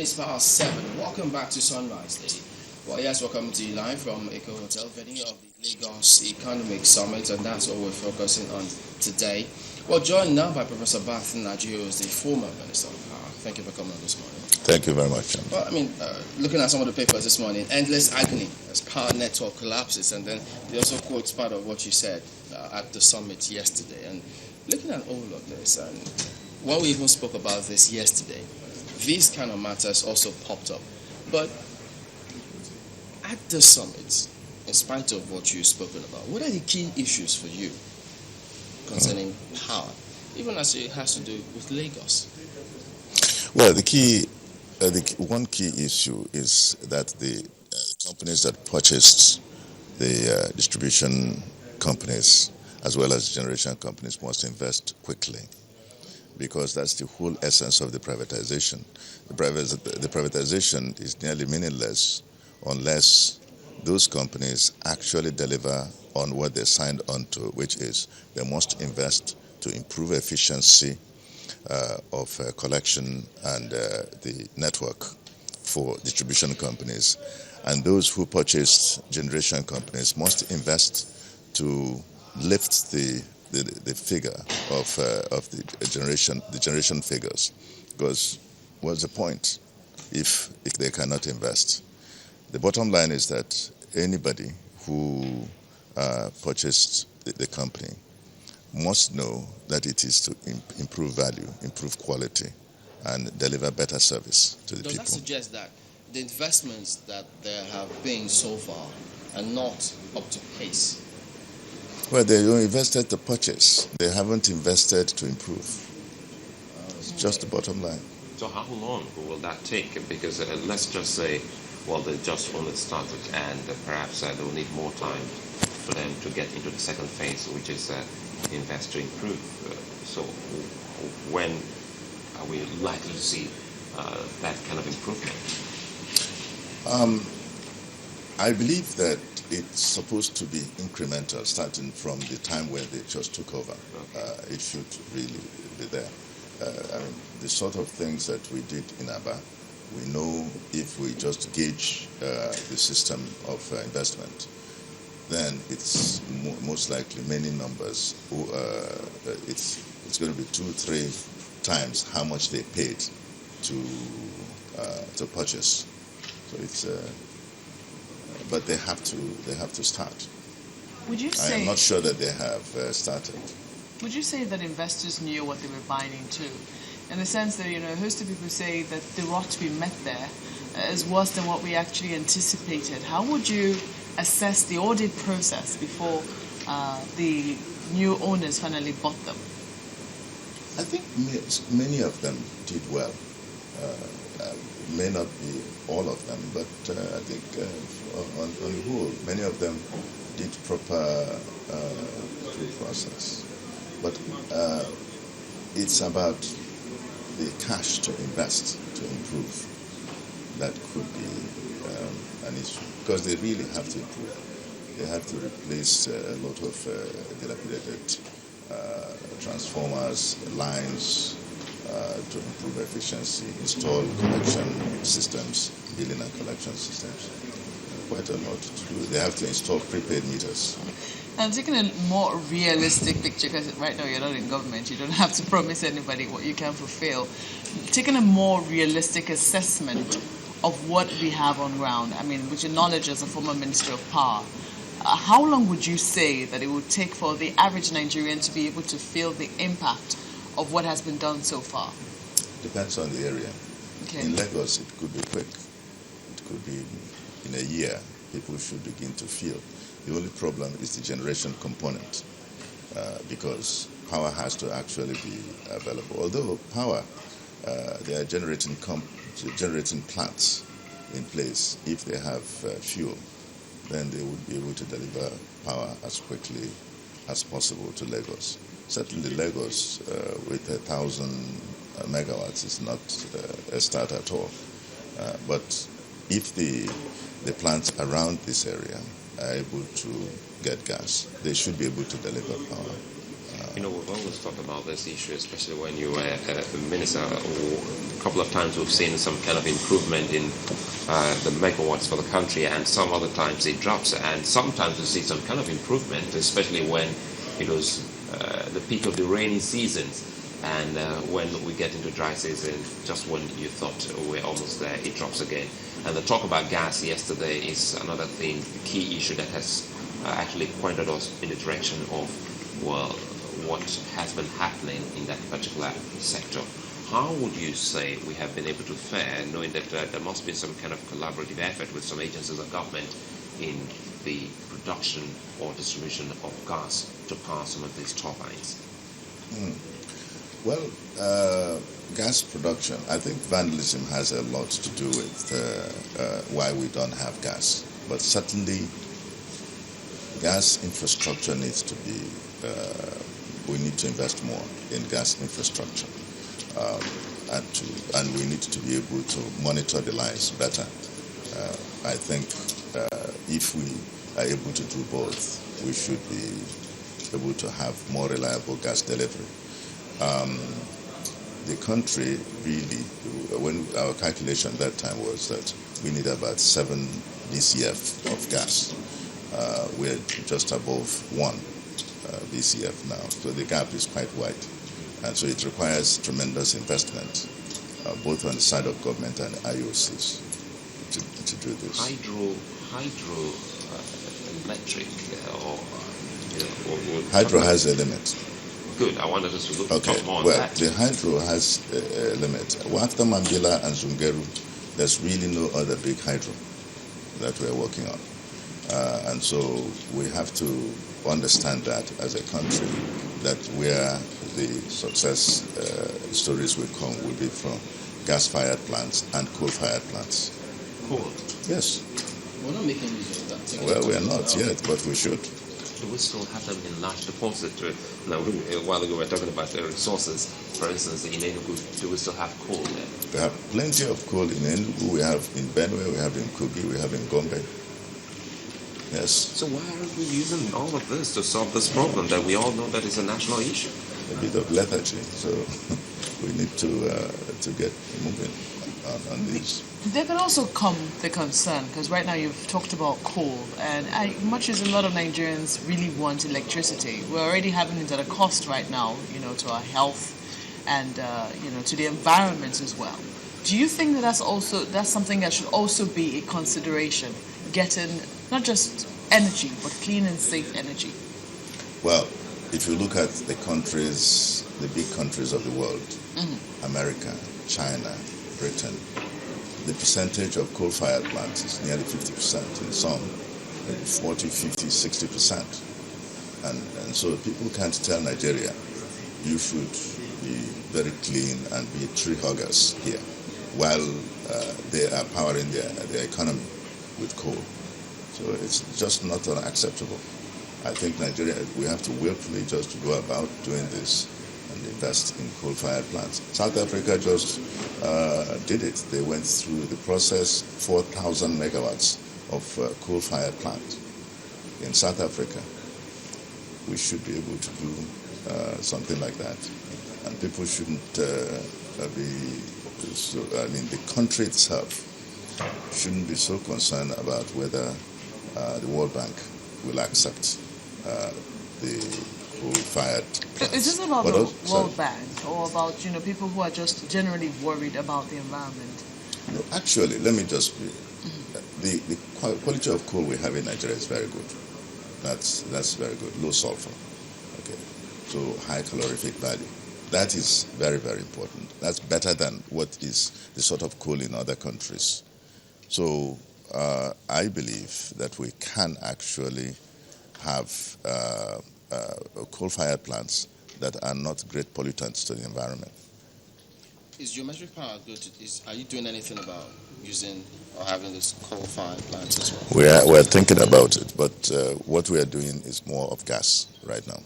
minutes past 7. Welcome back to Sunrise Day. Well, yes, welcome to you live from Eco Hotel, venue of the Lagos Economic Summit, and that's what we're focusing on today. Well, joined now by Professor Barth Nnaji, who is the former Minister of Power. Thank you for coming on this morning. Thank you very much. Well, looking at some of the papers this morning, endless agony as power network collapses, and then they also quote part of what you said at the summit yesterday. And looking at all of this, and when we even spoke about this yesterday, these kind of matters also popped up. But at the summit, in spite of what you've spoken about, what are the key issues for you concerning power, even as it has to do with Lagos? Well, one key issue is that the companies that purchased the distribution companies as well as generation companies must invest quickly, because that's the whole essence of the privatization. The privatization is nearly meaningless unless those companies actually deliver on what they signed on to, which is they must invest to improve efficiency of collection and the network for distribution companies. And those who purchased generation companies must invest to lift the figure of the generation figures. Because what's the point if they cannot invest? The bottom line is that anybody who purchased the company must know that it is to improve value, improve quality, and deliver better service to the people. Does that suggest that the investments that there have been so far are not up to pace? Well, they invested to purchase. They haven't invested to improve. It's just the bottom line. So how long will that take? Because let's just say, well, they just only started, and perhaps they will need more time for them to get into the second phase, which is invest to improve. So when are we likely to see that kind of improvement? I believe that it's supposed to be incremental, starting from the time when they just took over. Okay. It should really be there. The sort of things that we did in Aba, we know if we just gauge the system of investment, then it's most likely many numbers. It's going to be 2-3 times how much they paid to purchase. So it's but they have to start. Would you say? I am not sure that they have started. Would you say that investors knew what they were buying into, in the sense that a host of people say that the rot we met there is worse than what we actually anticipated? How would you assess the audit process before the new owners finally bought them? I think many of them did well. May not be all of them, but I think on the whole, many of them did proper due process. But it's about the cash to invest to improve. That could be an issue, because they really have to improve. They have to replace a lot of dilapidated transformers, lines, to improve efficiency, install collection systems, billing and collection systems. Quite a lot to do. They have to install prepaid meters. And taking a more realistic picture, because right now you're not in government, you don't have to promise anybody what you can fulfill. Taking a more realistic assessment of what we have on ground, with your knowledge as a former Minister of Power, how long would you say that it would take for the average Nigerian to be able to feel the impact of what has been done so far? Depends on the area. Okay. In Lagos, it could be quick. It could be in a year. People should begin to feel. The only problem is the generation component, because power has to actually be available. Although power, they are generating plants in place. If they have fuel, then they would be able to deliver power as quickly as possible to Lagos. Certainly Lagos with 1,000 megawatts is not a start at all. But if the plants around this area are able to get gas, they should be able to deliver power You know, we've always talked about this issue, especially when you were a minister. A couple of times we've seen some kind of improvement in the megawatts for the country, and some other times it drops. And sometimes we see some kind of improvement, especially when it was the peak of the rainy seasons. And when we get into dry season, just when you thought we're almost there, it drops again. And the talk about gas yesterday is another thing, the key issue that has actually pointed us in the direction of, well, what has been happening in that particular sector. How would you say we have been able to fare, knowing that there must be some kind of collaborative effort with some agencies of government in the production or distribution of gas to power some of these turbines? Well, gas production, I think vandalism has a lot to do with why we don't have gas. But certainly, gas infrastructure needs to be, we need to invest more in gas infrastructure. And we need to be able to monitor the lines better. I think if we are able to do both, we should be able to have more reliable gas delivery. The country really, when our calculation that time was that we need about 7 BCF of gas. We're just above 1 BCF now, so the gap is quite wide. And so it requires tremendous investment, both on the side of government and IOCs to do this. Electric, Hydro has a limit. Good. I wanted us to look Okay. more on Well, that. the hydro has a limit. After Mambila and Zungeru, there's really no other big hydro that we're working on. And so we have to understand that as a country, that where the success stories will come will be from gas-fired plants and coal-fired plants. Cool. Yes. We're not making use of that. Well, we are not yet, but we should. Do we still have them in large deposits? Now, a while ago we were talking about the resources. For instance, in Enugu, do we still have coal there? We have plenty of coal in Enugu, we have in Benue, we have in Kogi, we have in Gombe. Yes. So why aren't we using all of this to solve this problem that we all know that is a national issue? A bit of lethargy, so we need to get moving on these. There can also come the concern, because right now you've talked about coal, and much as a lot of Nigerians really want electricity, we're already having it at a cost right now, to our health and, to the environment as well. Do you think that that's something that should also be a consideration, getting not just energy, but clean and safe energy? Well, if you look at the big countries of the world, America, China, Britain, the percentage of coal-fired plants is nearly 50%, in some 40, 50, 60%. And so people can't tell Nigeria, you should be very clean and be tree huggers here, while they are powering their economy with coal. So it's just not unacceptable. I think Nigeria, we have to willfully just go about doing this and invest in coal-fired plants. South Africa just did it. They went through the process, 4,000 megawatts of coal-fired plant in South Africa. We should be able to do something like that. And people shouldn't the country itself shouldn't be so concerned about whether the World Bank will accept the coal-fired plants. Is this about the World Bank or about people who are just generally worried about the environment? No, actually, let me just be. The quality of coal we have in Nigeria is very good. That's very good. Low sulfur. Okay, so high calorific value. That is very, very important. That's better than what is the sort of coal in other countries. So I believe that we can actually have coal-fired plants that are not great pollutants to the environment. Is geometric power good? Are you doing anything about using or having this coal-fired plants as well? We're thinking about it, but what we are doing is more of gas right now.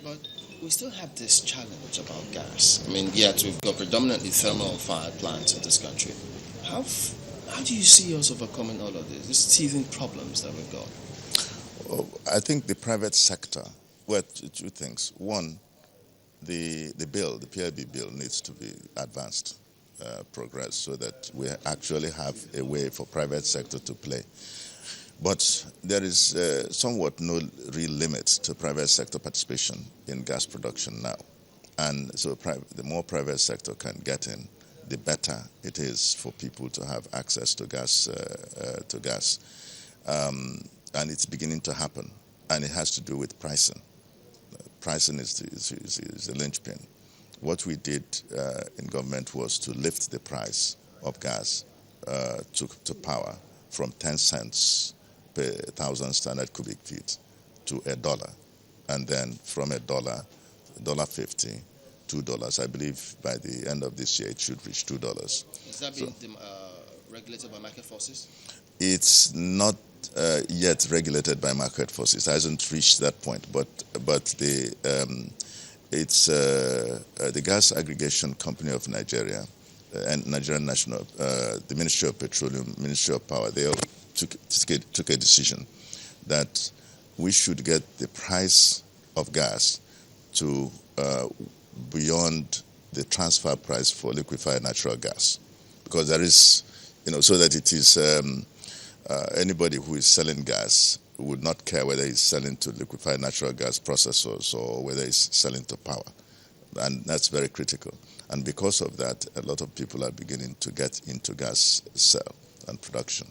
But we still have this challenge about gas. I mean, yet we've got predominantly thermal-fired plants in this country. How do you see us overcoming all of this? These teething problems that we've got? I think the private sector, well, two things. One, the bill, the PLB bill, needs to be advanced, progress, so that we actually have a way for private sector to play. But there is somewhat no real limit to private sector participation in gas production now. And so the more private sector can get in, the better it is for people to have access to gas. And it's beginning to happen. And it has to do with pricing. Pricing is the linchpin. What we did in government was to lift the price of gas to power from 10 cents per 1,000 standard cubic feet to $1. And then from $1, $1.50, $2. I believe by the end of this year it should reach $2. Is that being regulated by market forces? It's not yet regulated by market forces. It hasn't reached that point. But it's the Gas Aggregation Company of Nigeria and Nigerian National, the Ministry of Petroleum, Ministry of Power. They all took a decision that we should get the price of gas to beyond the transfer price for liquefied natural gas, because there is, so that it is anybody who is selling gas would not care whether he's selling to liquefied natural gas processors or whether he's selling to power. And that's very critical. And because of that, a lot of people are beginning to get into gas sale and production.